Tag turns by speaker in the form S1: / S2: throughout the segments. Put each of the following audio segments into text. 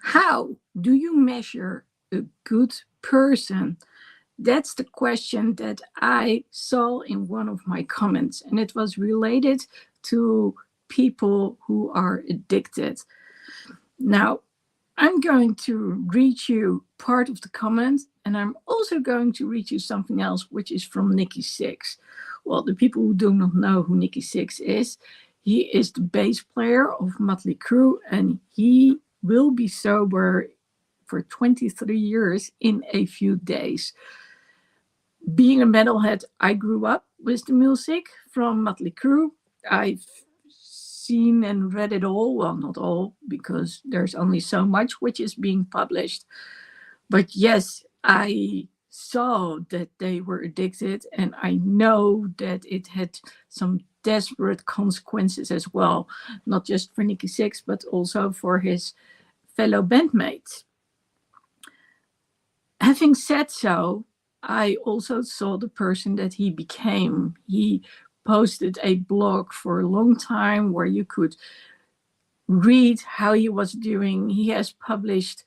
S1: How do you measure a good person? That's the question that I saw in one of my comments, and it was related to people who are addicted. Now, I'm going to read you part of the comment, and I'm also going to read you something else, which is from Nikki Sixx. Well, the people who do not know who Nikki Sixx is, he is the bass player of Motley Crue, and he will be sober for 23 years in a few days. Being a metalhead, I grew up with the music from Motley Crue. I've seen and read it all. Well, not all, because there's only so much which is being published. But yes, I saw that they were addicted, and I know that it had some desperate consequences as well, not just for Nikki Sixx, but also for his fellow bandmates. Having said so, I also saw the person that he became. He posted a blog for a long time where you could read how he was doing. He has published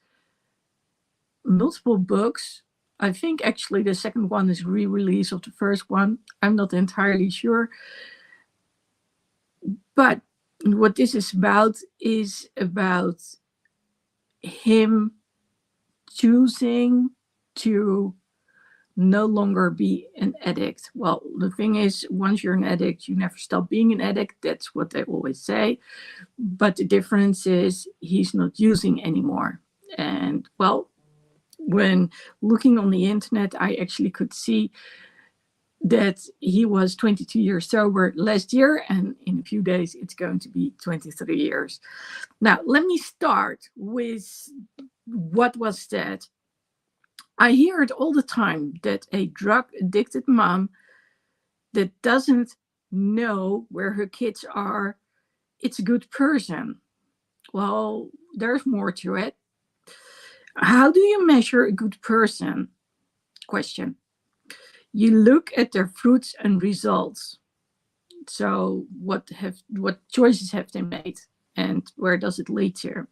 S1: multiple books. I think actually the second one is re-release of the first one. I'm not entirely sure. But what this is about him choosing to no longer be an addict. Well, the thing is, once you're an addict, you never stop being an addict. That's what they always say. But the difference is he's not using anymore. And well, when looking on the internet, I actually could see that he was 22 years sober last year, and in a few days it's going to be 23 years. Now, let me start with what was said. I hear it all the time that a drug addicted mom that doesn't know where her kids are, it's a good person. Well, there's more to it. How do you measure a good person? Question. You look at their fruits and results. So what choices have they made, and where does it lead to?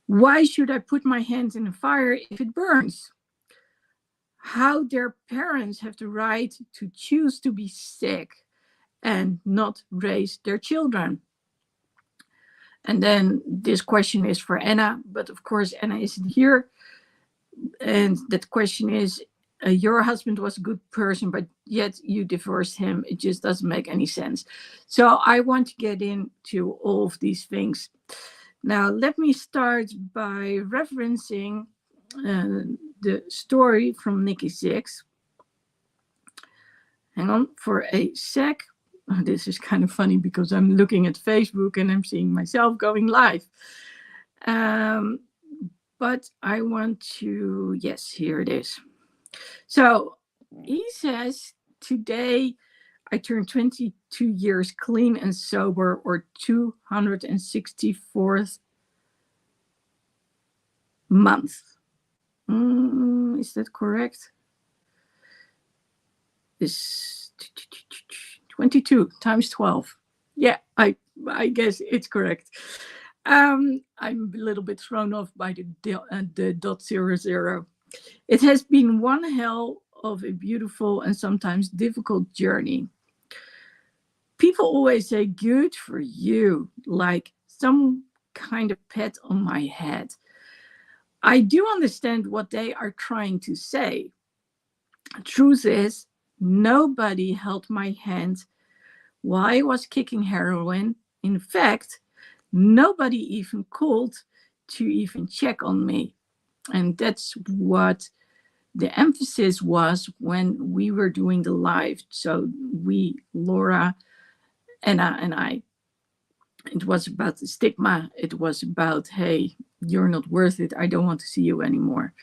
S1: Why should I put my hand in the fire if it burns? How their parents have the right to choose to be sick and not raise their children. And then this question is for Anna, but of course Anna isn't here. And that question is, your husband was a good person, but yet you divorced him. It just doesn't make any sense. So I want to get into all of these things. Now, let me start by referencing the story from Nikki Sixx. Hang on for a sec. Oh, this is kind of funny because I'm looking at Facebook and I'm seeing myself going live. But I want to, yes, here it is. So he says, today I turned 22 years clean and sober, or 264th month. Is that correct? Is 22 times 12. Yeah, I guess it's correct. I'm a little bit thrown off by the .00. It has been one hell of a beautiful and sometimes difficult journey. People always say, good for you, like some kind of pat on my head. I do understand what they are trying to say. Truth is, nobody held my hand while I was kicking heroin. In fact, nobody even called to even check on me. And that's what the emphasis was when we were doing the live. So we, Laura, Anna, and I, it was about the stigma. It was about, hey, you're not worth it. I don't want to see you anymore.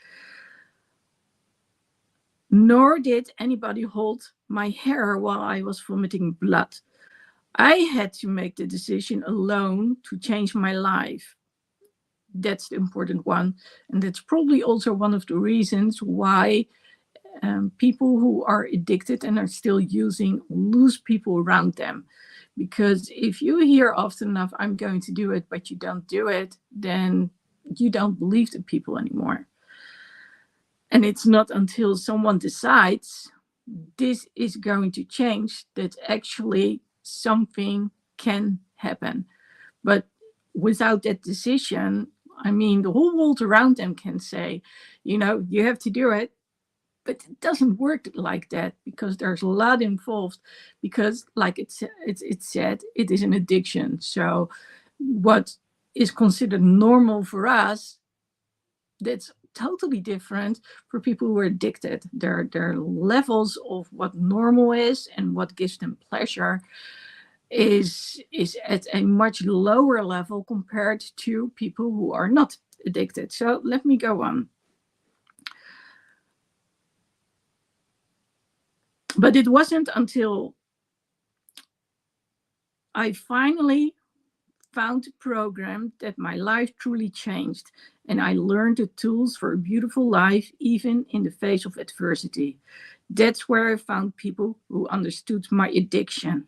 S1: Nor did anybody hold my hair while I was vomiting blood. I had to make the decision alone to change my life. That's the important one. And that's probably also one of the reasons why people who are addicted and are still using lose people around them. Because if you hear often enough, I'm going to do it, but you don't do it, then you don't believe the people anymore. And it's not until someone decides this is going to change that actually something can happen. But without that decision, I mean, the whole world around them can say, you have to do it. But it doesn't work like that, because there's a lot involved. Because, like it's said, it is an addiction. So, what is considered normal for us, that's totally different for people who are addicted. Their levels of what normal is and what gives them pleasure is at a much lower level compared to people who are not addicted. So let me go on. But it wasn't until I finally found a program that my life truly changed, and I learned the tools for a beautiful life, even in the face of adversity. That's where I found people who understood my addiction.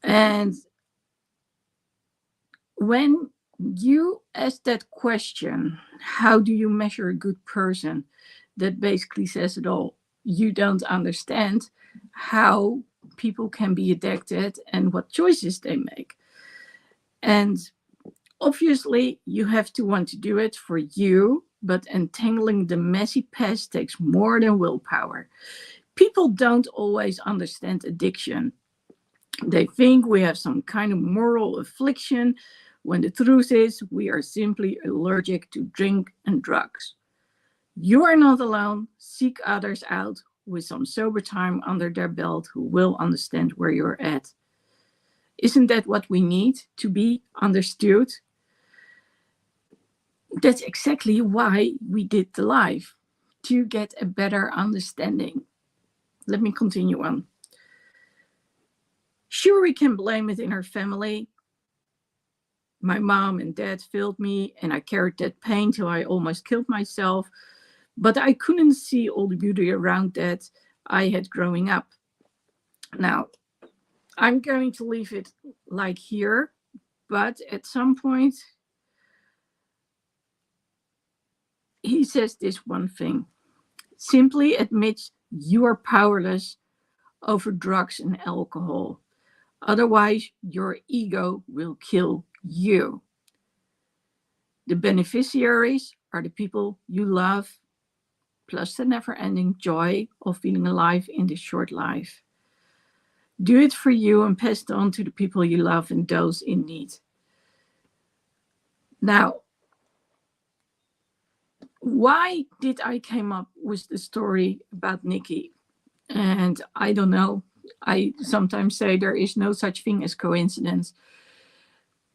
S1: And when you ask that question, how do you measure a good person? That basically says it all. You don't understand how people can be addicted and what choices they make. And obviously, you have to want to do it for you, but entangling the messy past takes more than willpower. People don't always understand addiction. They think we have some kind of moral affliction, when the truth is we are simply allergic to drink and drugs. You are not alone. Seek others out with some sober time under their belt who will understand where you're at. Isn't that what we need, to be understood? That's exactly why we did the live, to get a better understanding. Let me continue on. Sure, we can blame it in our family. My mom and dad failed me, and I carried that pain till I almost killed myself. But I couldn't see all the beauty around that I had growing up. Now, I'm going to leave it like here, but at some point, he says this one thing. Simply admit you are powerless over drugs and alcohol. Otherwise, your ego will kill you. The beneficiaries are the people you love, plus the never-ending joy of feeling alive in this short life. Do it for you and pass it on to the people you love and those in need. Now, why did I came up with the story about Nikki? And I don't know. I sometimes say there is no such thing as coincidence.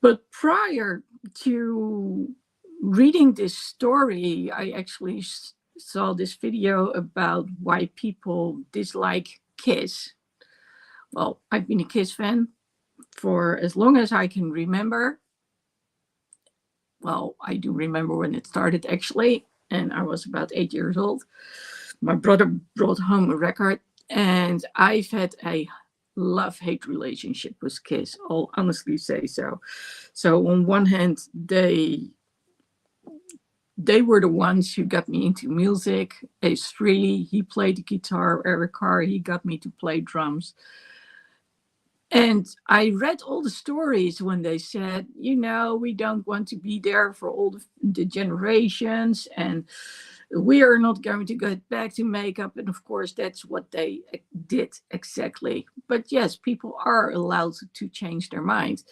S1: But prior to reading this story, I actually saw this video about why people dislike Kiss. Well, I've been a Kiss fan for as long as I can remember. Well, I do remember when it started, actually, and I was about 8 years old. My brother brought home a record, and I've had a love-hate relationship with Kiss. I'll honestly say so. So on one hand, they were the ones who got me into music. Ace Frehley, he played the guitar. Eric Carr, he got me to play drums. And I read all the stories when they said, we don't want to be there for all the generations, and we are not going to get back to makeup. And of course, that's what they did exactly. But yes, people are allowed to change their minds.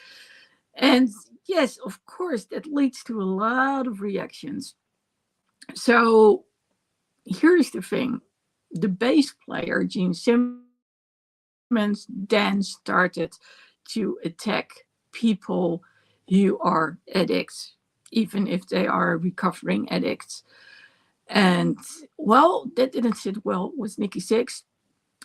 S1: And yes, of course, that leads to a lot of reactions. So here's the thing. The bass player, Gene Simmons, then started to attack people who are addicts, even if they are recovering addicts. And, well, that didn't sit well with Nikki Sixx.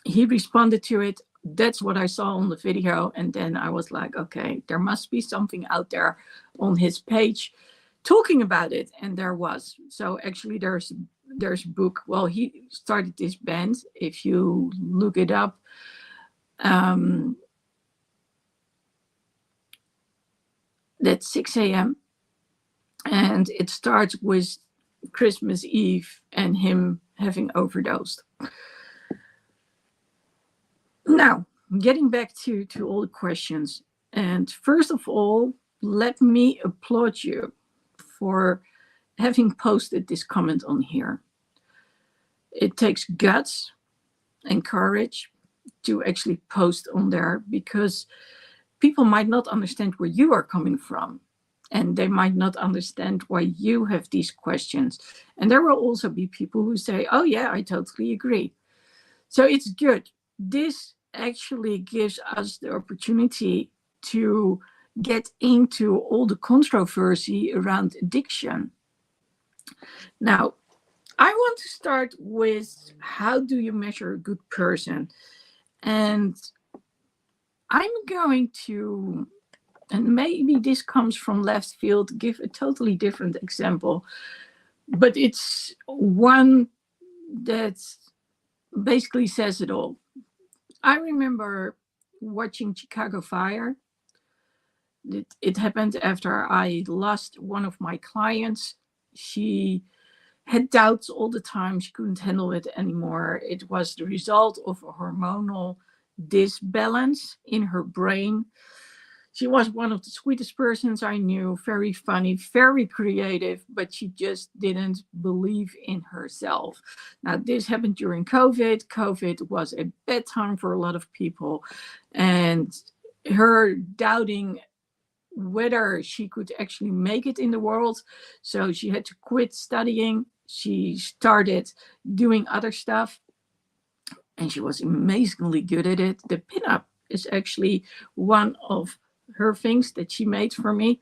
S1: He responded to it. That's what I saw on the video. And then I was like, okay, there must be something out there on his page talking about it. And there was. So actually there's a book. Well, he started this band. If you look it up, that's 6 a.m. And it starts with Christmas Eve and him having overdosed. Now, getting back to all the questions. And first of all, let me applaud you for having posted this comment on here. It takes guts and courage to actually post on there, because people might not understand where you are coming from, and they might not understand why you have these questions. And there will also be people who say, oh yeah, I totally agree. So it's good. This actually gives us the opportunity to get into all the controversy around addiction. Now, I want to start with, how do you measure a good person? And I'm going to, and maybe this comes from left field, give a totally different example, but it's one that basically says it all. I remember watching Chicago Fire. It happened after I lost one of my clients. She had doubts all the time. She couldn't handle it anymore. It was the result of a hormonal disbalance in her brain. She was one of the sweetest persons I knew, very funny, very creative, but she just didn't believe in herself. Now, this happened during COVID. COVID was a bad time for a lot of people, and her doubting whether she could actually make it in the world. So she had to quit studying. She started doing other stuff, and she was amazingly good at it. The pinup is actually one of her things that she made for me.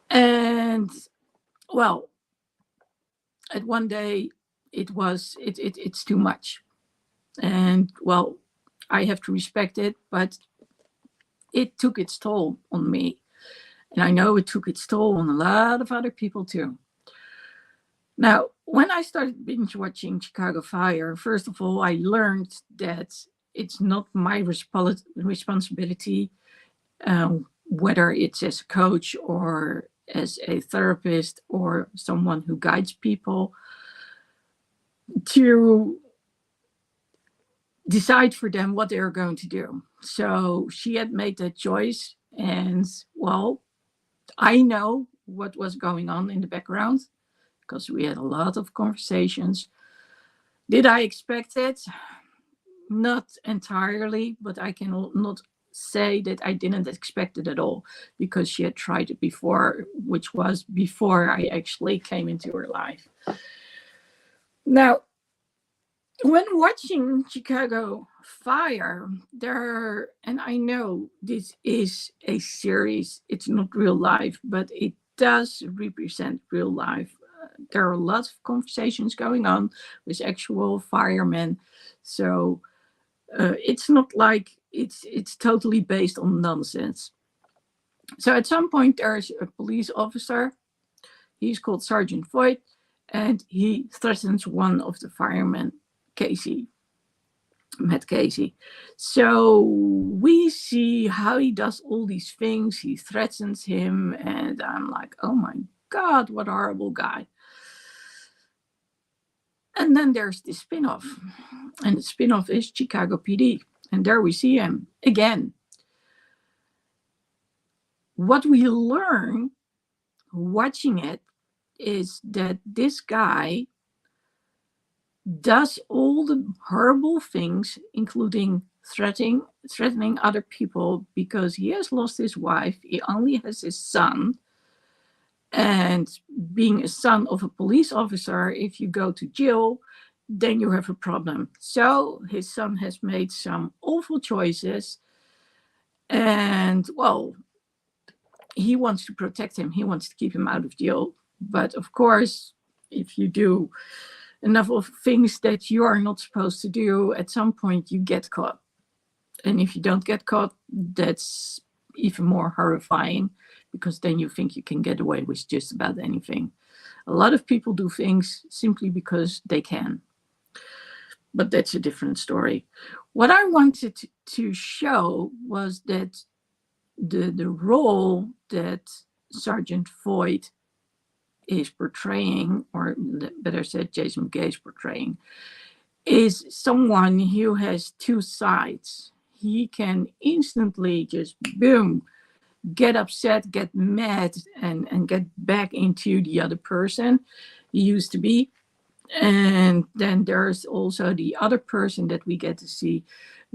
S1: And well, at one day it's too much. And well, I have to respect it, but it took its toll on me. And I know it took its toll on a lot of other people too. Now, when I started binge watching Chicago Fire, first of all, I learned that it's not my responsibility, whether it's as a coach or as a therapist or someone who guides people, to decide for them what they're going to do. So she had made that choice, and well, I know what was going on in the background because we had a lot of conversations. Did I expect it? Not entirely, but I can not say that I didn't expect it at all, because she had tried it before, which was before I actually came into her life. Now, when watching Chicago Fire, and I know this is a series, it's not real life, but it does represent real life. There are lots of conversations going on with actual firemen. So it's not like it's totally based on nonsense. So at some point there's a police officer. He's called Sergeant Voigt, and he threatens one of the firemen, Matt Casey. So we see how he does all these things. He threatens him, and I'm like, oh my God, what a horrible guy. And then there's the spin-off, and the spin-off is Chicago PD, and there we see him again. What we learn watching it is that this guy does all the horrible things, including threatening other people, because he has lost his wife. He only has his son. And being a son of a police officer, if you go to jail, then you have a problem. So his son has made some awful choices. And well, he wants to protect him. He wants to keep him out of jail. But of course, if you do enough of things that you are not supposed to do, at some point you get caught. And if you don't get caught, that's even more horrifying, because then you think you can get away with just about anything. A lot of people do things simply because they can. But that's a different story. What I wanted to show was that the role that Sergeant Voigt is portraying, or better said, Jason McKay is portraying, is someone who has two sides. He can instantly just boom, get upset, get mad, and get back into the other person he used to be. And then there's also the other person that we get to see,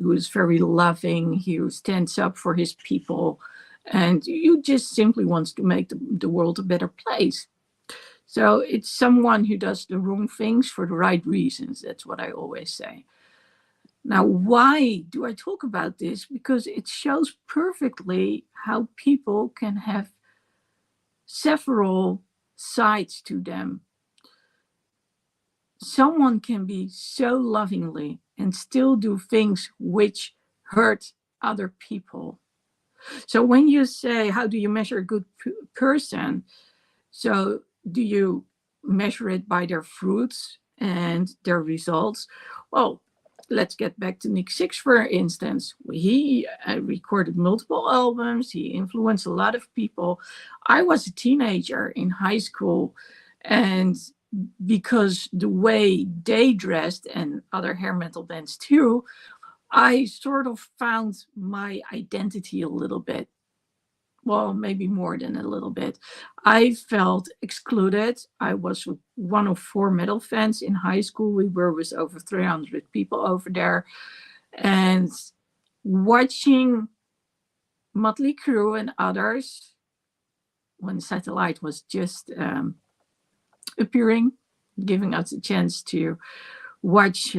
S1: who is very loving, who stands up for his people, and you just simply wants to make the world a better place. So it's someone who does the wrong things for the right reasons. That's what I always say. Now, why do I talk about this? Because it shows perfectly how people can have several sides to them. Someone can be so lovingly and still do things which hurt other people. So when you say, how do you measure a good person? So do you measure it by their fruits and their results? Well, let's get back to Nick Six, for instance. He recorded multiple albums. He influenced a lot of people. I was a teenager in high school, and because the way they dressed, and other hair metal bands too, I sort of found my identity a little bit. Well, maybe more than a little bit. I felt excluded. I was one of 4 metal fans in high school. We were with over 300 people over there. And watching Motley Crue and others, when Satellite was just appearing, giving us a chance to watch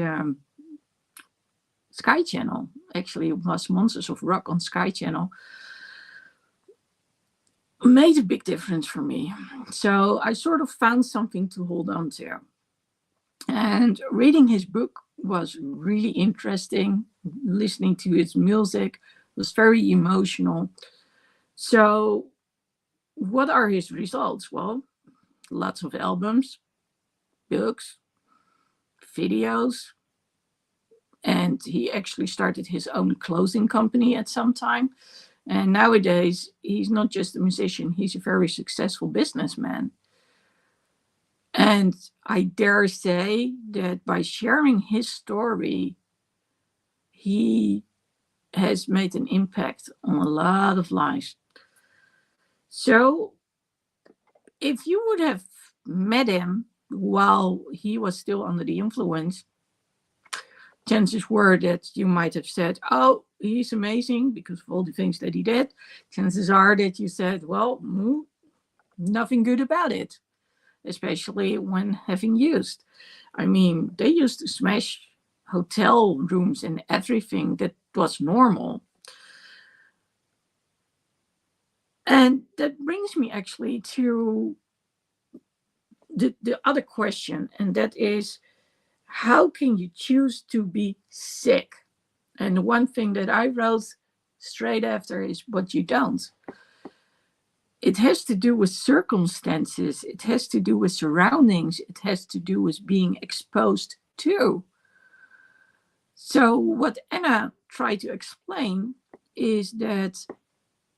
S1: Sky Channel. Actually, it was Monsters of Rock on Sky Channel. Made a big difference for me. So I sort of found something to hold on to. And reading his book was really interesting. Listening to his music was very emotional. So what are his results? Well, lots of albums, books, videos, and he actually started his own clothing company at some time. And nowadays, he's not just a musician, he's a very successful businessman. And I dare say that by sharing his story, he has made an impact on a lot of lives. So if you would have met him while he was still under the influence, chances were that you might have said, oh, he's amazing because of all the things that he did. Chances are that you said, well, nothing good about it, especially when having used. I mean, they used to smash hotel rooms and everything that was normal. And that brings me actually to the other question, and that is, how can you choose to be sick? And the one thing that I wrote straight after is, but you don't. It has to do with circumstances. It has to do with surroundings. It has to do with being exposed to. So what Anna tried to explain is that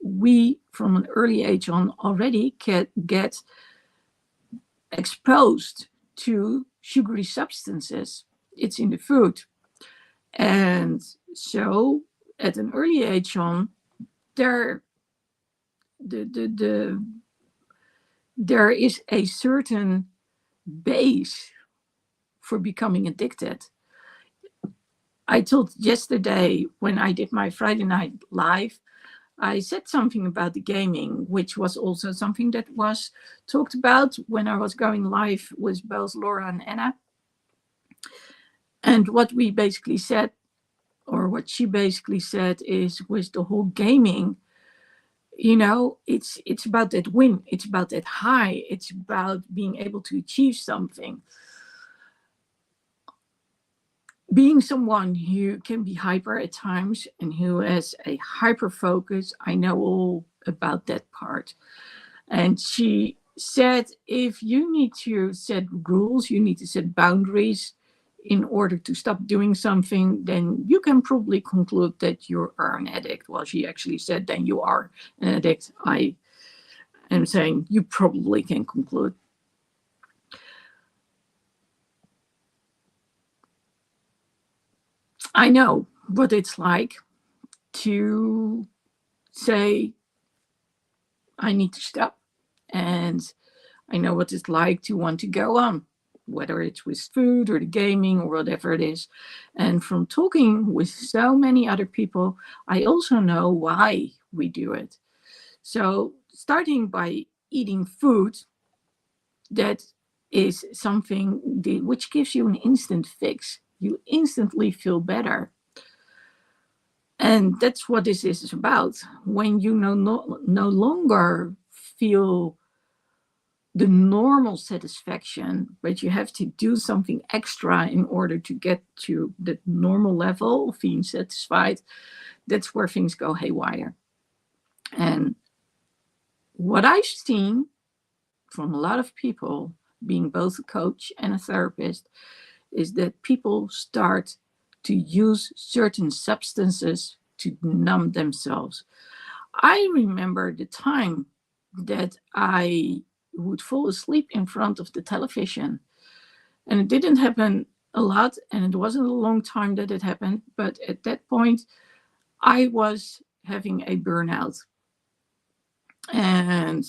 S1: we, from an early age on, already can get exposed to sugary substances. It's in the food. And so at an early age on, there is a certain base for becoming addicted. I told yesterday when I did my Friday Night Live, I said something about the gaming, which was also something that was talked about when I was going live with both Laura and Anna. And what we basically said, or what she basically said, is with the whole gaming, you know, it's about that win. It's about that high. It's about being able to achieve something. Being someone who can be hyper at times and who has a hyper focus, I know all about that part. And she said, if you need to set rules, you need to set boundaries in order to stop doing something, then you can probably conclude that you are an addict. Well, she actually said, then you are an addict. I am saying you probably can conclude I know what it's like to say, I need to stop. And I know what it's like to want to go on, whether it's with food or the gaming or whatever it is. And from talking with so many other people, I also know why we do it. So, starting by eating food that is something which gives you an instant fix. You instantly feel better. And that's what this is about. When you no longer feel the normal satisfaction, but you have to do something extra in order to get to the normal level of being satisfied, that's where things go haywire. And what I've seen from a lot of people, being both a coach and a therapist, is that people start to use certain substances to numb themselves. I remember the time that I would fall asleep in front of the television. And it didn't happen a lot, and it wasn't a long time that it happened. But at that point, I was having a burnout. And,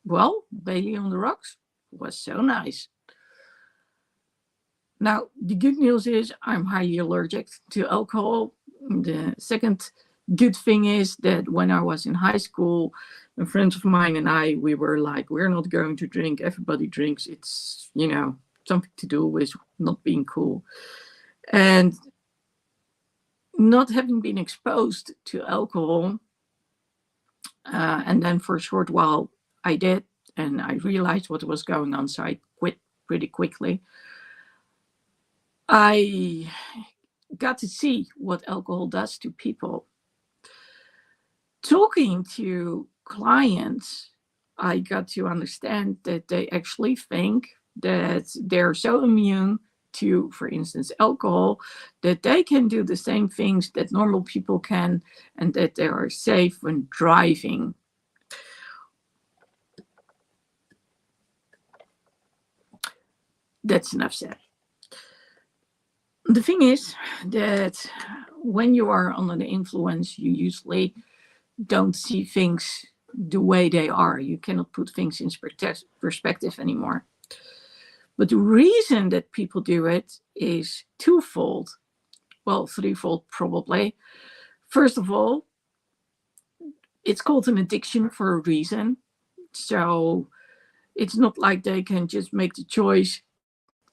S1: well, Bailey on the Rocks was so nice. Now, the good news is I'm highly allergic to alcohol. The second good thing is that when I was in high school, a friend of mine and I, we were like, we're not going to drink. Everybody drinks. It's, something to do with not being cool. And not having been exposed to alcohol, and then for a short while I did, and I realized what was going on, so I quit pretty quickly. I got to see what alcohol does to people. Talking to clients, I got to understand that they actually think that they're so immune to, for instance, alcohol, that they can do the same things that normal people can, and that they are safe when driving. That's enough said. The thing is that when you are under the influence, you usually don't see things the way they are. You cannot put things in perspective anymore. But the reason that people do it is twofold. Well, threefold probably. First of all, it's called an addiction for a reason. So it's not like they can just make the choice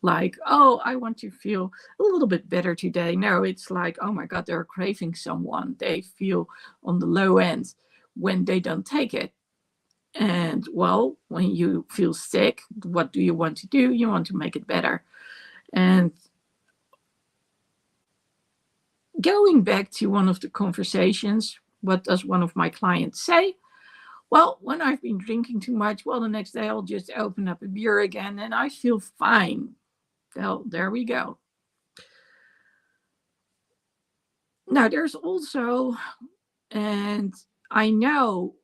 S1: like, oh, I want to feel a little bit better today. No, it's like, oh my God, they're craving someone. They feel on the low end when they don't take it. And well, when you feel sick, what do you want to do? You want to make it better. And going back to one of the conversations, what does one of my clients say? Well, when I've been drinking too much, well, the next day I'll just open up a beer again and I feel fine. Well, there we go. Now, there's also, and I know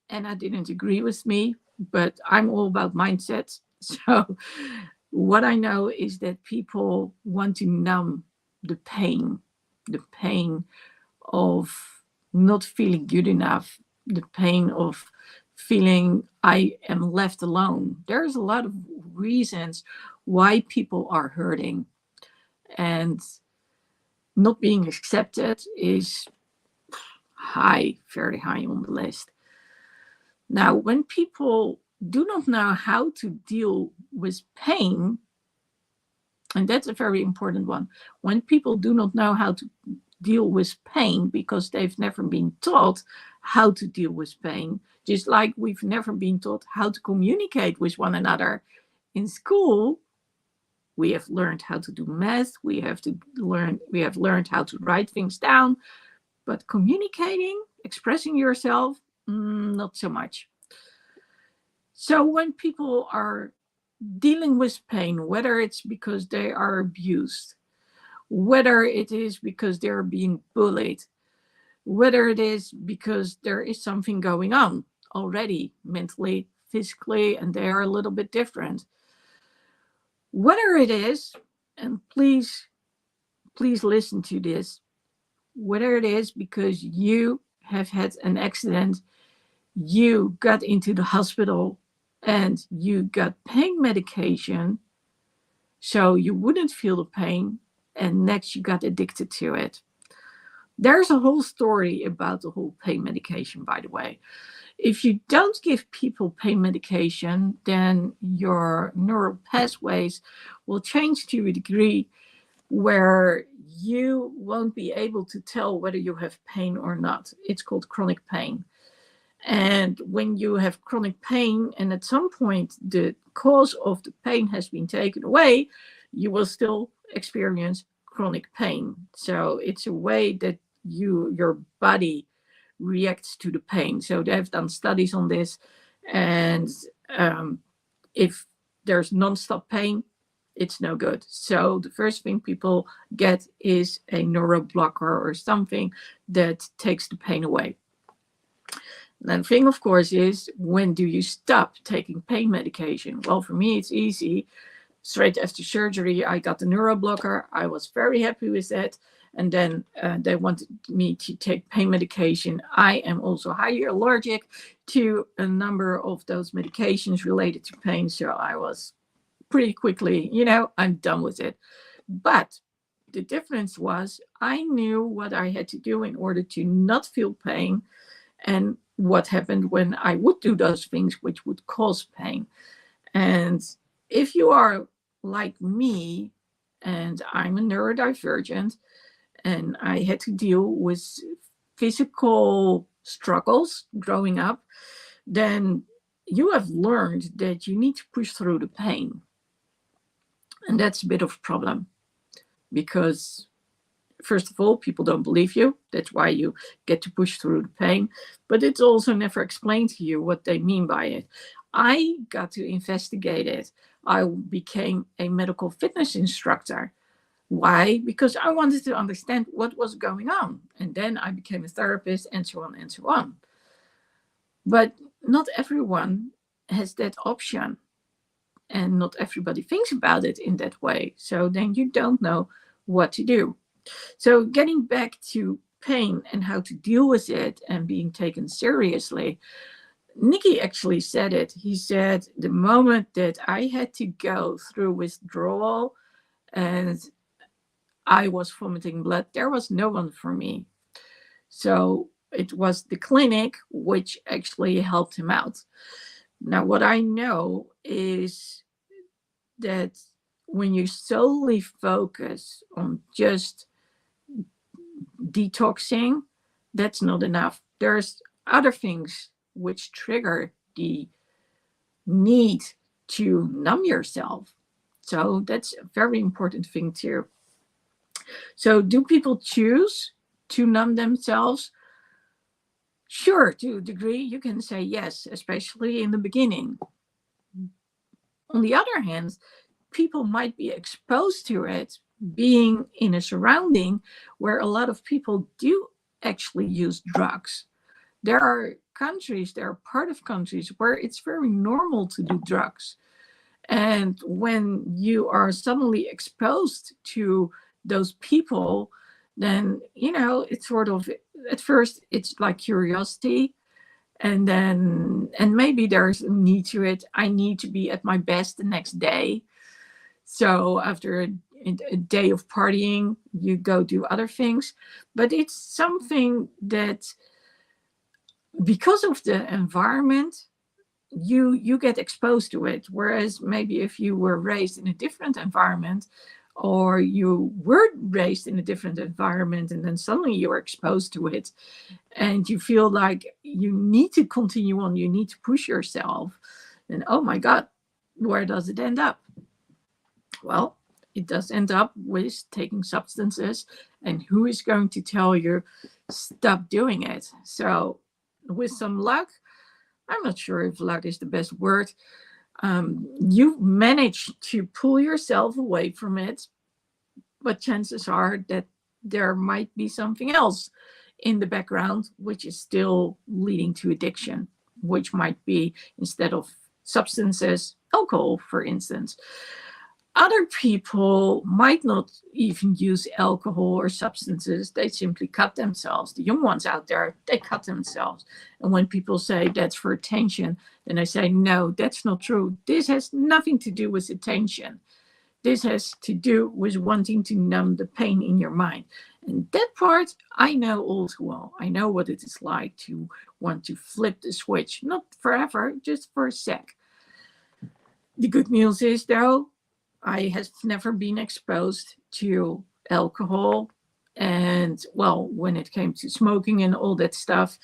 S1: Anna didn't agree with me, but I'm all about mindsets. So what I know is that people want to numb the pain of not feeling good enough, the pain of feeling I am left alone. There's a lot of reasons why people are hurting, and not being accepted is high, very high on the list. Now, when people do not know how to deal with pain, and that's a very important one, when people do not know how to deal with pain because they've never been taught how to deal with pain, just like we've never been taught how to communicate with one another in school. We have learned how to do math, we have learned how to write things down, but communicating, expressing yourself, not so much. So when people are dealing with pain, whether it's because they are abused, whether it is because they're being bullied, whether it is because there is something going on already mentally, physically, and they are a little bit different. Whether it is, and please please listen to this. Whether it is because you have had an accident, you got into the hospital and you got pain medication so you wouldn't feel the pain, and next you got addicted to it. There's a whole story about the whole pain medication, by the way. If you don't give people pain medication, then your neural pathways will change to a degree where you won't be able to tell whether you have pain or not. It's called chronic pain. And when you have chronic pain and at some point the cause of the pain has been taken away, you will still experience chronic pain. So it's a way that your body reacts to the pain. So they have done studies on this, and if there's non-stop pain, it's no good. So the first thing people get is a neuroblocker or something that takes the pain away. Then the thing, of course, is when do you stop taking pain medication? Well, for me, it's easy. Straight after surgery, I got the neuroblocker. I was very happy with that. And then they wanted me to take pain medication. I am also highly allergic to a number of those medications related to pain. So I was pretty quickly, I'm done with it. But the difference was I knew what I had to do in order to not feel pain and what happened when I would do those things which would cause pain. And if you are like me, and I'm a neurodivergent, and I had to deal with physical struggles growing up, then you have learned that you need to push through the pain. And that's a bit of a problem because, first of all, people don't believe you. That's why you get to push through the pain. But it's also never explained to you what they mean by it. I got to investigate it. I became a medical fitness instructor. Why? Because I wanted to understand what was going on. And then I became a therapist and so on and so on. But not everyone has that option. And not everybody thinks about it in that way. So then you don't know what to do. So getting back to pain and how to deal with it and being taken seriously, Nicky actually said it. He said the moment that I had to go through withdrawal and I was vomiting blood, there was no one for me. So it was the clinic which actually helped him out. Now, what I know is that when you solely focus on just detoxing, that's not enough. There's other things which trigger the need to numb yourself. So that's a very important thing too. So do people choose to numb themselves? Sure, to a degree, you can say yes, especially in the beginning. On the other hand, people might be exposed to it being in a surrounding where a lot of people do actually use drugs. There are part of countries where it's very normal to do drugs. And when you are suddenly exposed to those people, then, it's sort of, at first, it's like curiosity. And maybe there's a need to it. I need to be at my best the next day. So after a day of partying, you go do other things. But it's something that, because of the environment, you get exposed to it. Whereas maybe if you were raised in a different environment, or you were raised in a different environment and then suddenly you're exposed to it and you feel like you need to continue on, you need to push yourself, then, oh my God, where does it end up? Well, it does end up with taking substances, and who is going to tell you stop doing it? So with some luck, I'm not sure if luck is the best word, you manage to pull yourself away from it, but chances are that there might be something else in the background which is still leading to addiction, which might be, instead of substances, alcohol, for instance. Other people might not even use alcohol or substances. They simply cut themselves. The young ones out there, they cut themselves. And when people say that's for attention, then I say, no, that's not true. This has nothing to do with attention. This has to do with wanting to numb the pain in your mind. And that part I know all too well. I know what it is like to want to flip the switch, not forever, just for a sec. The good news is, though, I have never been exposed to alcohol. And well, when it came to smoking and all that stuff,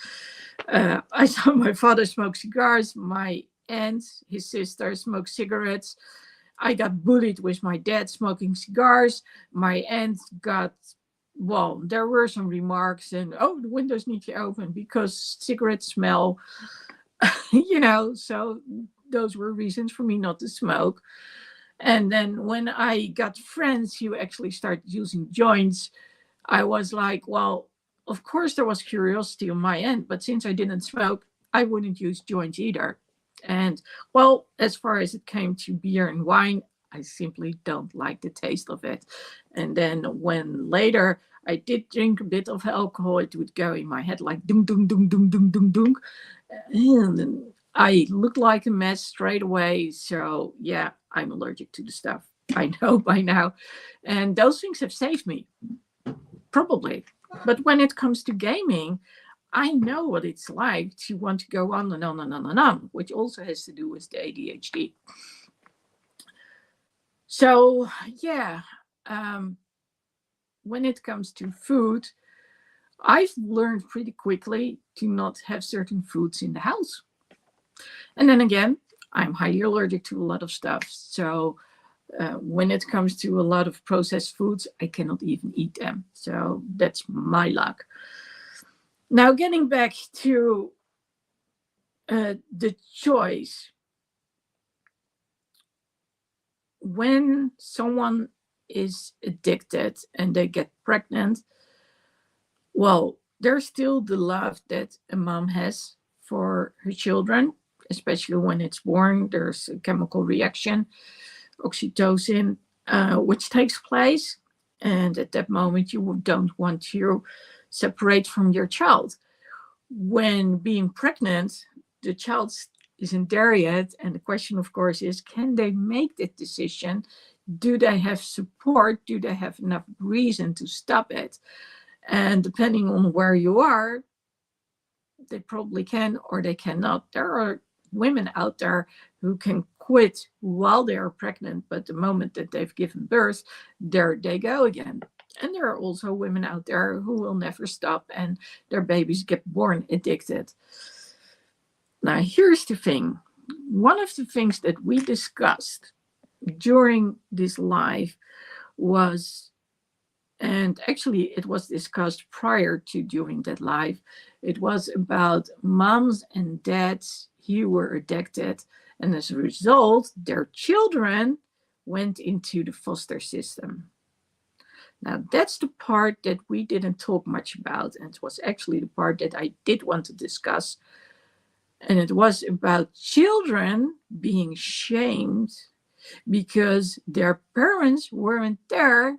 S1: I saw my father smoke cigars, my aunt, his sister, smoked cigarettes. I got bullied with my dad smoking cigars. My aunt got, well, there were some remarks and, oh, the windows need to open because cigarettes smell, so those were reasons for me not to smoke. And then when I got friends who actually started using joints, I was like, well, of course there was curiosity on my end, but since I didn't smoke, I wouldn't use joints either. And well, as far as it came to beer and wine, I simply don't like the taste of it. And then when later I did drink a bit of alcohol, it would go in my head like dunk, dunk, dunk, dunk, dunk, dunk, dunk. And I looked like a mess straight away. So yeah, I'm allergic to the stuff. I know by now. And those things have saved me, probably. But when it comes to gaming, I know what it's like to want to go on and on and on and on, which also has to do with the ADHD. So yeah, when it comes to food, I've learned pretty quickly to not have certain foods in the house. And then again, I'm highly allergic to a lot of stuff. So when it comes to a lot of processed foods, I cannot even eat them. So that's my luck. Now, getting back to the choice. When someone is addicted and they get pregnant, well, there's still the love that a mom has for her children, especially when it's born. There's a chemical reaction, oxytocin, which takes place. And at that moment, you don't want to separate from your child. When being pregnant, the child isn't there yet. And the question, of course, is can they make that decision? Do they have support? Do they have enough reason to stop it? And depending on where you are, they probably can or they cannot. There are women out there who can quit while they are pregnant, but the moment that they've given birth, there they go again. And there are also women out there who will never stop and their babies get born addicted. Now, here's the thing. One of the things that we discussed during this live was, and actually it was discussed prior to doing that live, it was about moms and dads who were addicted. And as a result, their children went into the foster system. Now, that's the part that we didn't talk much about. And it was actually the part that I did want to discuss. And it was about children being shamed because their parents weren't there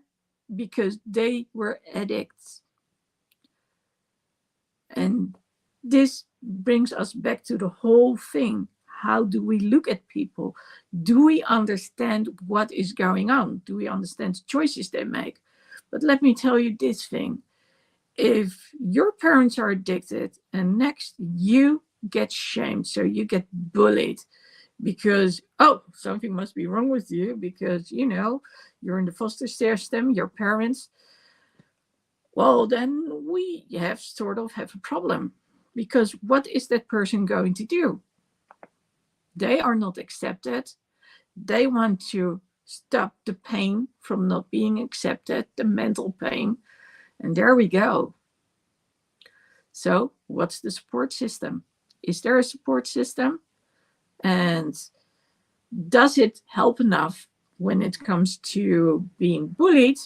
S1: because they were addicts. And this brings us back to the whole thing. How do we look at people? Do we understand what is going on? Do we understand the choices they make? But let me tell you this thing. If your parents are addicted and next you get shamed, so you get bullied because, oh, something must be wrong with you because, you're in the foster system, your parents, well, then we have a problem. Because what is that person going to do? They are not accepted. They want to stop the pain from not being accepted, the mental pain. And there we go. So what's the support system? Is there a support system? And does it help enough when it comes to being bullied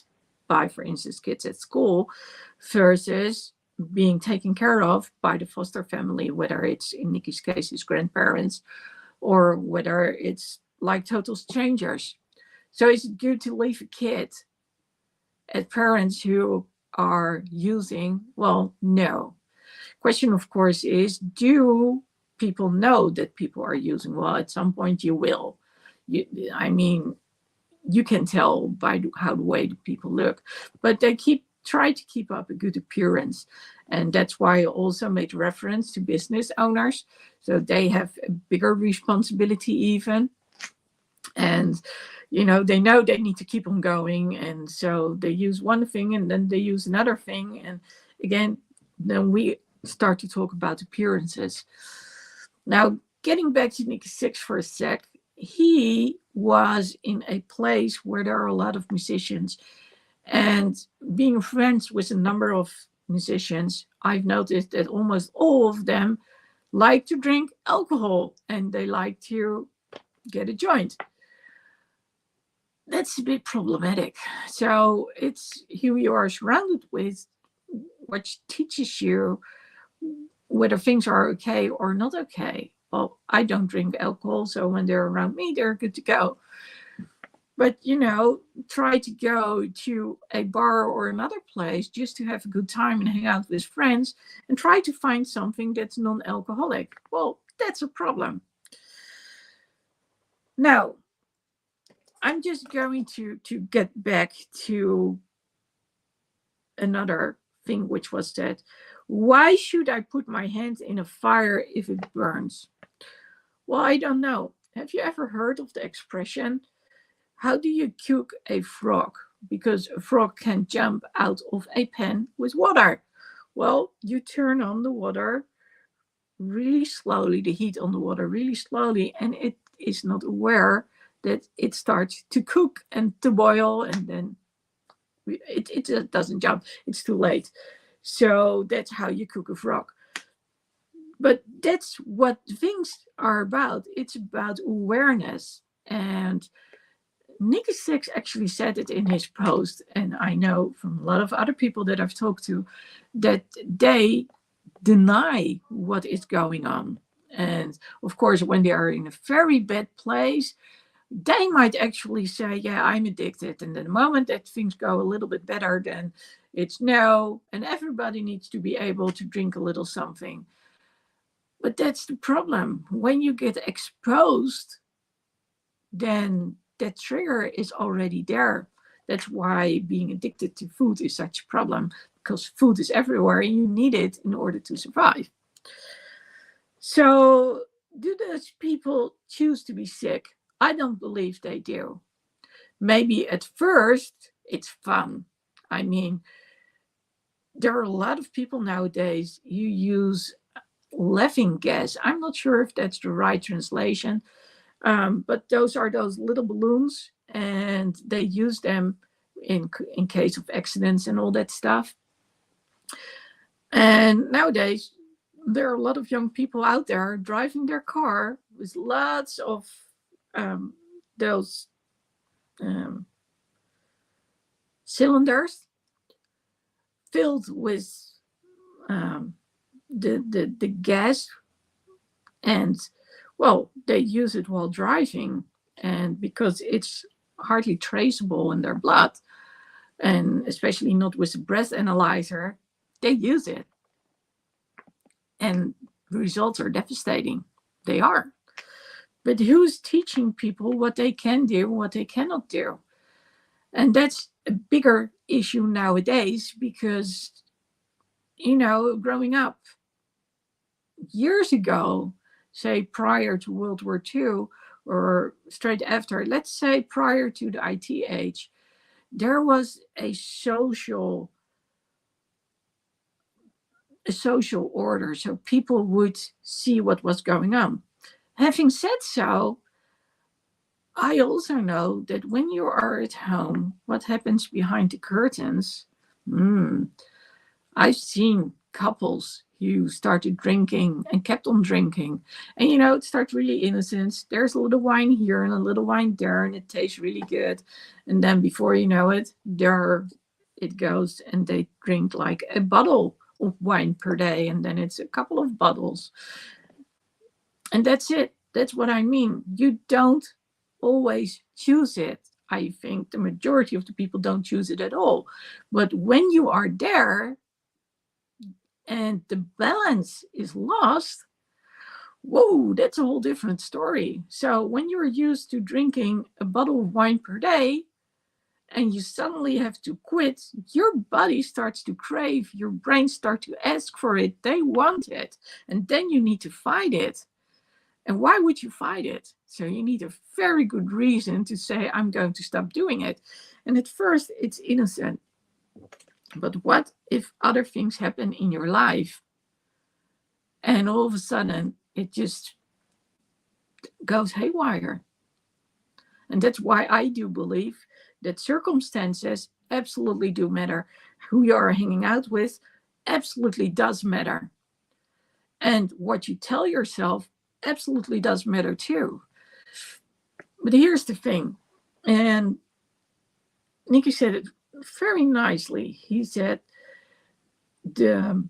S1: by, for instance, kids at school versus being taken care of by the foster family, whether it's in Nikki's case, his grandparents, or whether it's like total strangers? So is it good to leave a kid at parents who are using? Well, no. Question, of course, is do people know that people are using? Well, at some point you will. I mean, you can tell by how the way the people look, but they try to keep up a good appearance. And that's why I also made reference to business owners. So they have a bigger responsibility even. And, they know they need to keep on going. And so they use one thing and then they use another thing. And again, then we start to talk about appearances. Now, getting back to Nikki Sixx for a sec, he was in a place where there are a lot of musicians. And being friends with a number of musicians, I've noticed that almost all of them like to drink alcohol and they like to get a joint. That's a bit problematic. So it's who you are surrounded with, which teaches you whether things are okay or not okay. Well, I don't drink alcohol, so when they're around me, they're good to go. But, try to go to a bar or another place just to have a good time and hang out with friends and try to find something that's non-alcoholic. Well, that's a problem. Now, I'm just going to get back to another thing which was said. Why should I put my hand in a fire if it burns? Well, I don't know. Have you ever heard of the expression, how do you cook a frog? Because a frog can jump out of a pan with water. Well, you turn on the water really slowly, the heat on the water really slowly, and it is not aware that it starts to cook and to boil, and then it doesn't jump. It's too late. So that's how you cook a frog. But that's what things are about. It's about awareness. And Nikki Sixx actually said it in his post, and I know from a lot of other people that I've talked to that they deny what is going on. And of course, when they are in a very bad place, they might actually say, yeah, I'm addicted. And the moment that things go a little bit better, then it's no. And everybody needs to be able to drink a little something. But that's the problem. When you get exposed, then that trigger is already there. That's why being addicted to food is such a problem, because food is everywhere and you need it in order to survive. So do those people choose to be sick? I don't believe they do. Maybe at first it's fun. I mean, there are a lot of people nowadays who use laughing gas. I'm not sure if that's the right translation, but those are those little balloons, and they use them in case of accidents and all that stuff. And nowadays, there are a lot of young people out there driving their car with lots of those cylinders filled with the gas, and well, they use it while driving, and because it's hardly traceable in their blood, and especially not with a breath analyzer, they use it, and the results are devastating. They are. But who's teaching people what they can do and what they cannot do? And that's a bigger issue nowadays because, growing up years ago, say prior to World War II or straight after, let's say prior to the IT age, there was a social order. So people would see what was going on. Having said so, I also know that when you are at home, what happens behind the curtains? I've seen couples who started drinking and kept on drinking. And, it starts really innocent. There's a little wine here and a little wine there, and it tastes really good. And then before you know it, there it goes, and they drink like a bottle of wine per day, and then it's a couple of bottles. And that's it. That's what I mean. You don't always choose it. I think the majority of the people don't choose it at all. But when you are there and the balance is lost, whoa, that's a whole different story. So when you're used to drinking a bottle of wine per day and you suddenly have to quit, your body starts to crave, your brain starts to ask for it, they want it, and then you need to fight it. And why would you fight it? So you need a very good reason to say, I'm going to stop doing it. And at first it's innocent. But what if other things happen in your life and all of a sudden it just goes haywire? And that's why I do believe that circumstances absolutely do matter. Who you are hanging out with absolutely does matter. And what you tell yourself absolutely does matter too. But here's the thing, and Nicky said it very nicely. He said the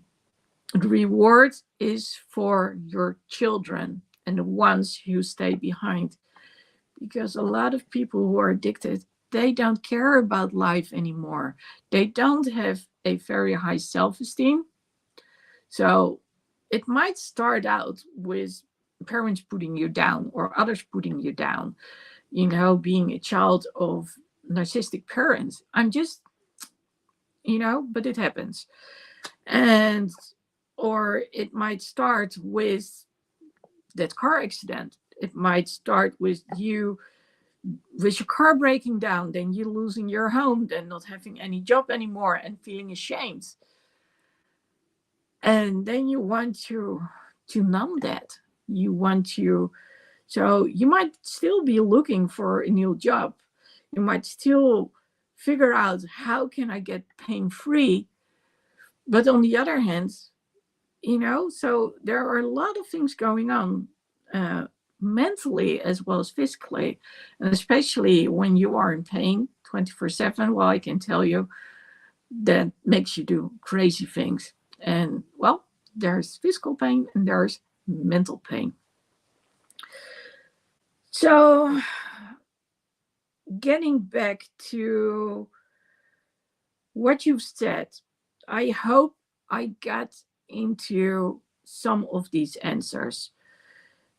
S1: reward is for your children and the ones who stay behind. Because a lot of people who are addicted, they don't care about life anymore. They don't have a very high self-esteem. So it might start out with parents putting you down or others putting you down, being a child of narcissistic parents. I'm just, but it happens. And, or it might start with that car accident. It might start with your car breaking down, then you losing your home, then not having any job anymore and feeling ashamed. And then you want to numb that. So you might still be looking for a new job. You might still figure out, how can I get pain-free? But on the other hand, so there are a lot of things going on mentally as well as physically. And especially when you are in pain 24/7, well, I can tell you that makes you do crazy things. And well, there's physical pain and there's mental pain. So getting back to what you've said, I hope I got into some of these answers.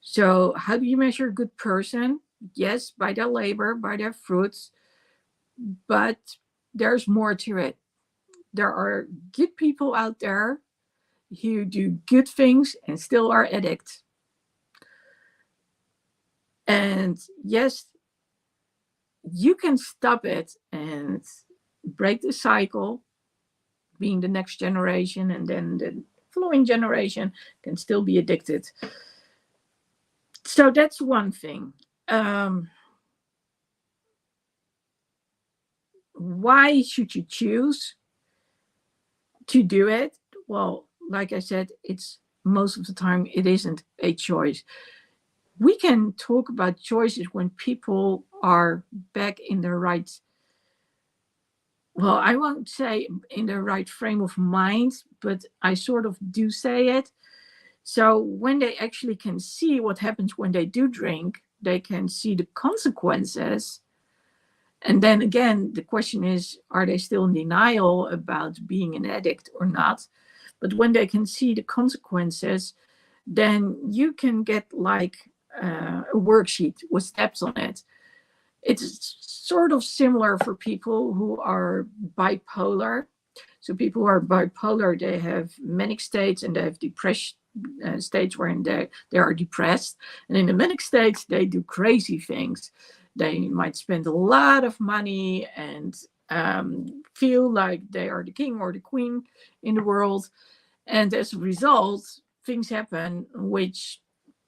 S1: So how do you measure a good person? Yes, by their labor, by their fruits, but there's more to it. There are good people out there who do good things and still are addicts. And yes, you can stop it and break the cycle, being the next generation, and then the following generation can still be addicted. So that's one thing. Why should you choose to do it? Well, like I said, it's most of the time it isn't a choice. We can talk about choices when people are back in the right, well, I won't say in the right frame of mind, but I sort of do say it. So when they actually can see what happens when they do drink, they can see the consequences. And then again, the question is, are they still in denial about being an addict or not? But when they can see the consequences, then you can get like a worksheet with steps on it. It's sort of similar for people who are bipolar. So people who are bipolar, they have manic states and they have depression states wherein they are depressed. And in the manic states, they do crazy things. They might spend a lot of money and feel like they are the king or the queen in the world. And as a result, things happen which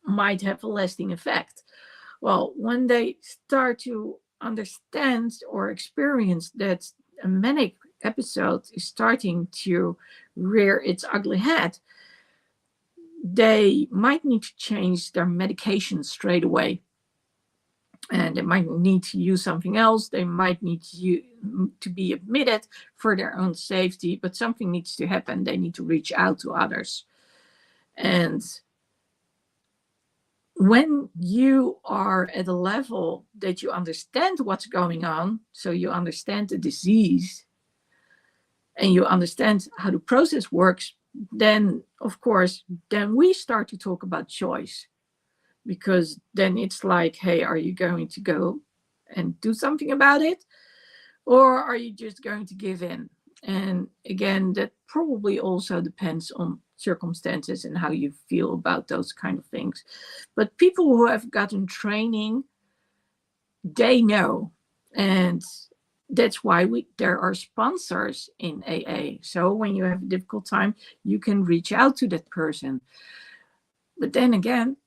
S1: might have a lasting effect. Well, when they start to understand or experience that a manic episode is starting to rear its ugly head, they might need to change their medication straight away. And they might need to use something else. They might need to be admitted for their own safety, but something needs to happen. They need to reach out to others. And when you are at a level that you understand what's going on, so you understand the disease and you understand how the process works, then of course, then we start to talk about choice, because then it's like, hey, are you going to go and do something about it, or are you just going to give in? And again, that probably also depends on circumstances and how you feel about those kind of things. But people who have gotten training, they know. And that's why there are sponsors in AA. So when you have a difficult time, you can reach out to that person. But then again,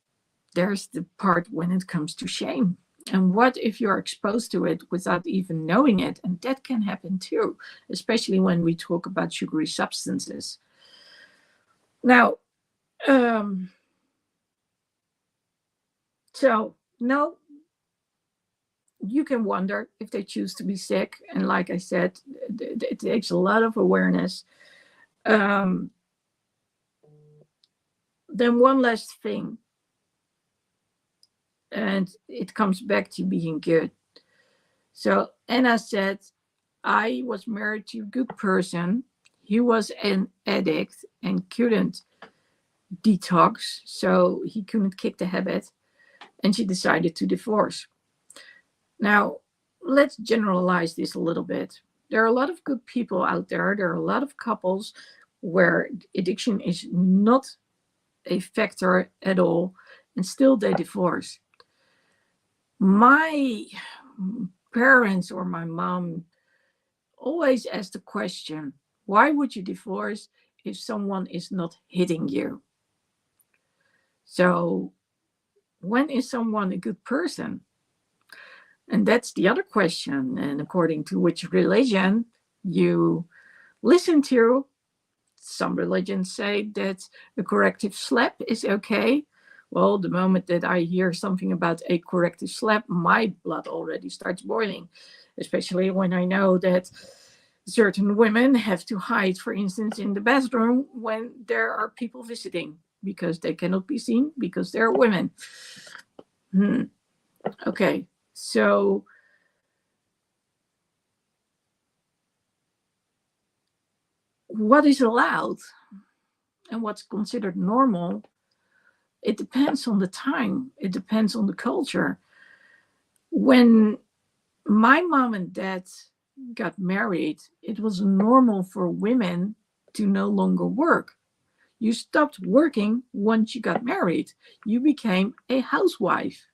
S1: there's the part when it comes to shame. And what if you're exposed to it without even knowing it? And that can happen too, especially when we talk about sugary substances. Now, so no, you can wonder if they choose to be sick. And like I said, it takes a lot of awareness. Then one last thing, and it comes back to being good. So Anna said, I was married to a good person. He was an addict and couldn't detox, so he couldn't kick the habit, and she decided to divorce. Now, let's generalize this a little bit. There are a lot of good people out there. There are a lot of couples where addiction is not a factor at all, and still they divorce. My parents or my mom always asked the question, why would you divorce if someone is not hitting you? So when is someone a good person? And that's the other question. And according to which religion you listen to, some religions say that a corrective slap is okay. Well, the moment that I hear something about a corrective slap, my blood already starts boiling, especially when I know that certain women have to hide, for instance, in the bathroom when there are people visiting, because they cannot be seen because they're women. Okay, so what is allowed and what's considered normal, it depends on the time. It depends on the culture. When my mom and dad got married, it was normal for women to no longer work. You stopped working once you got married. You became a housewife.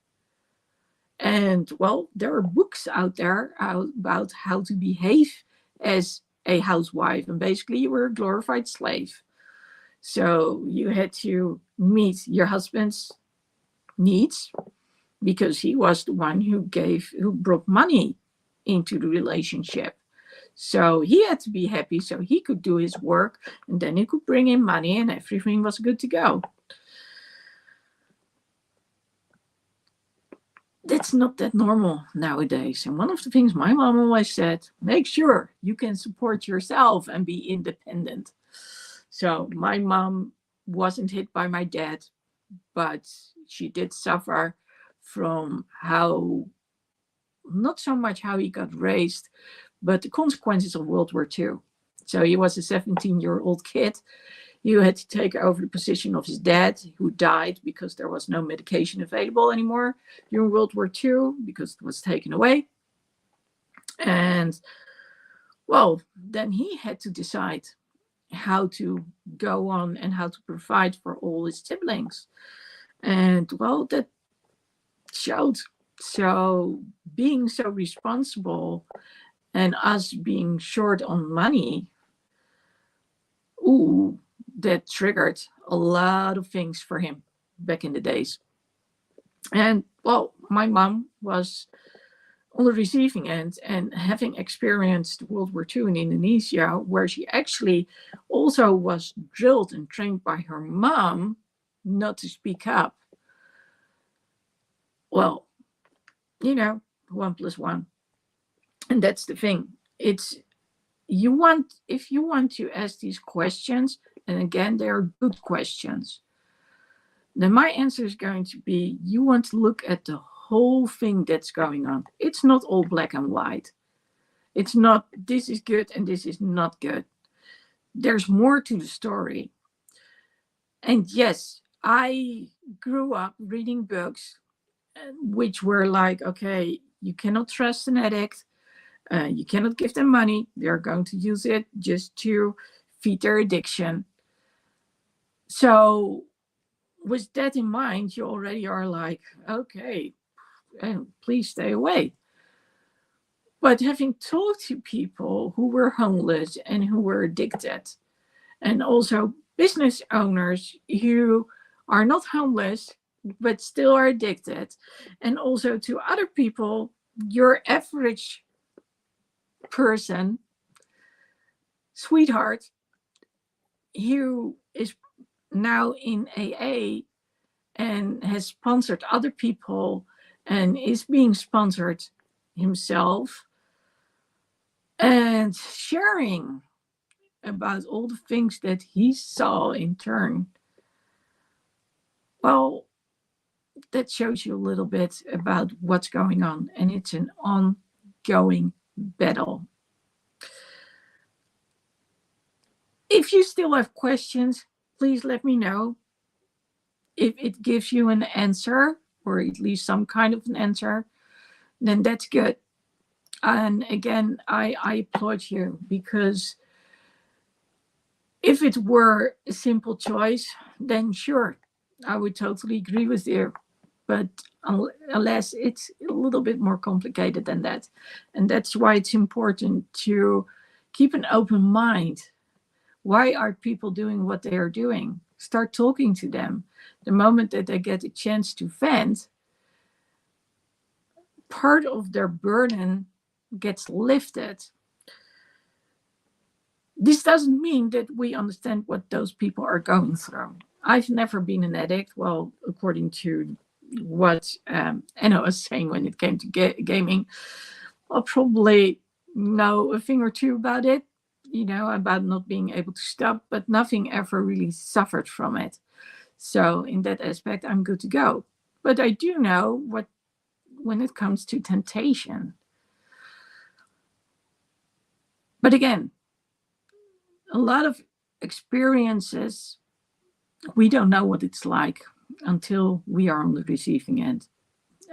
S1: And well, there are books out there about how to behave as a housewife. And basically, you were a glorified slave. So you had to meet your husband's needs because he was the one who brought money into the relationship. So he had to be happy so he could do his work, and then he could bring in money and everything was good to go. That's not that normal nowadays. And one of the things my mom always said, make sure you can support yourself and be independent. So my mom wasn't hit by my dad, but she did suffer from how, not so much how he got raised, but the consequences of World War II. So he was a 17-year-old kid. He had to take over the position of his dad, who died because there was no medication available anymore during World War II because it was taken away. And well, then he had to decide how to go on and how to provide for all his siblings. And well, that showed. So being so responsible and us being short on money, that triggered a lot of things for him back in the days. And well, my mom was on the receiving end, and having experienced World War II in Indonesia, where she actually also was drilled and trained by her mom not to speak up. Well, 1+1. And that's the thing. It's if you want to ask these questions, and again, they are good questions, then my answer is going to be, you want to look at the whole thing that's going on. It's not all black and white. It's not this is good and this is not good. There's more to the story. And yes, I grew up reading books which were like, okay, you cannot trust an addict. You cannot give them money. They're going to use it just to feed their addiction. So with that in mind, you already are like, okay, please stay away. But having talked to people who were homeless and who were addicted, and also business owners who are not homeless but still are addicted, and also to other people, your average person, sweetheart, who is now in AA and has sponsored other people and is being sponsored himself, and sharing about all the things that he saw in turn. Well, that shows you a little bit about what's going on, and it's an ongoing battle. If you still have questions, please let me know. If it gives you an answer, or at least some kind of an answer, then that's good. And again, I applaud you, because if it were a simple choice, then sure, I would totally agree with you. But alas, it's a little bit more complicated than that. And that's why it's important to keep an open mind. Why are people doing what they are doing? Start talking to them. The moment that they get a chance to vent, part of their burden gets lifted. This doesn't mean that we understand what those people are going through. I've never been an addict. Well, according to what Anna was saying when it came to gaming, I'll probably know a thing or two about it, about not being able to stop, but nothing ever really suffered from it. So in that aspect, I'm good to go. But I do know what when it comes to temptation. But again, a lot of experiences, we don't know what it's like until we are on the receiving end.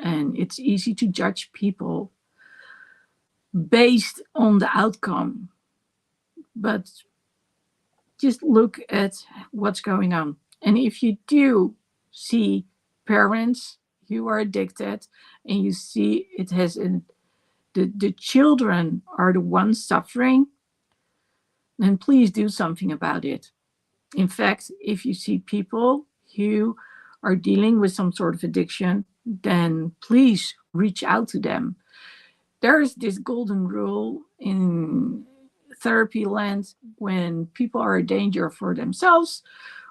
S1: And it's easy to judge people based on the outcome. But just look at what's going on. And if you do see parents who are addicted, and you see it has the children are the ones suffering, then please do something about it. In fact, if you see people who are dealing with some sort of addiction, then please reach out to them. There is this golden rule in therapy land: when people are a danger for themselves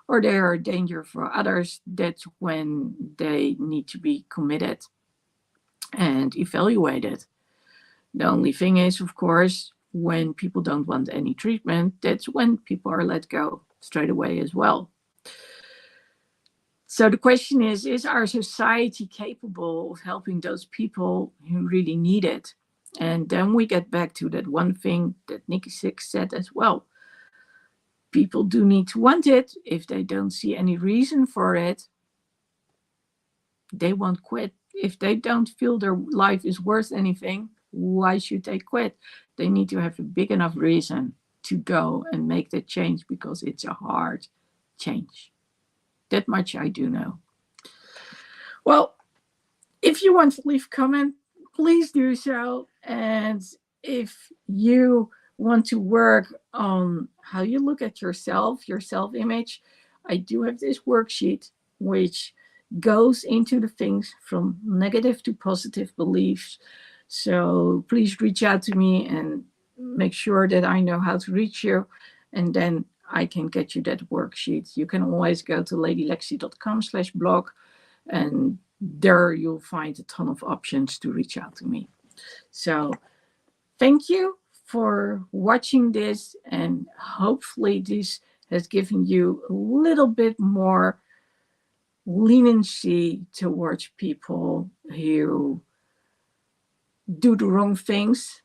S1: or they are a danger for others, that's when they need to be committed and evaluated. The only thing is, of course, when people don't want any treatment, that's when people are let go straight away as well. So the question is our society capable of helping those people who really need it? And then we get back to that one thing that Nikki Sixx said as well. People do need to want it. If they don't see any reason for it, they won't quit. If they don't feel their life is worth anything, why should they quit? They need to have a big enough reason to go and make that change, because it's a hard change. That much I do know. Well, if you want to leave a comment, please do so. And if you want to work on how you look at yourself, your self-image, I do have this worksheet which goes into the things from negative to positive beliefs. So please reach out to me and make sure that I know how to reach you, and then I can get you that worksheet. You can always go to ladylexi.com/blog, and there you'll find a ton of options to reach out to me. So thank you for watching this, and hopefully this has given you a little bit more leniency towards people who do the wrong things.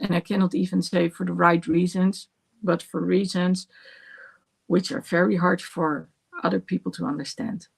S1: And I cannot even say for the right reasons, but for reasons which are very hard for other people to understand.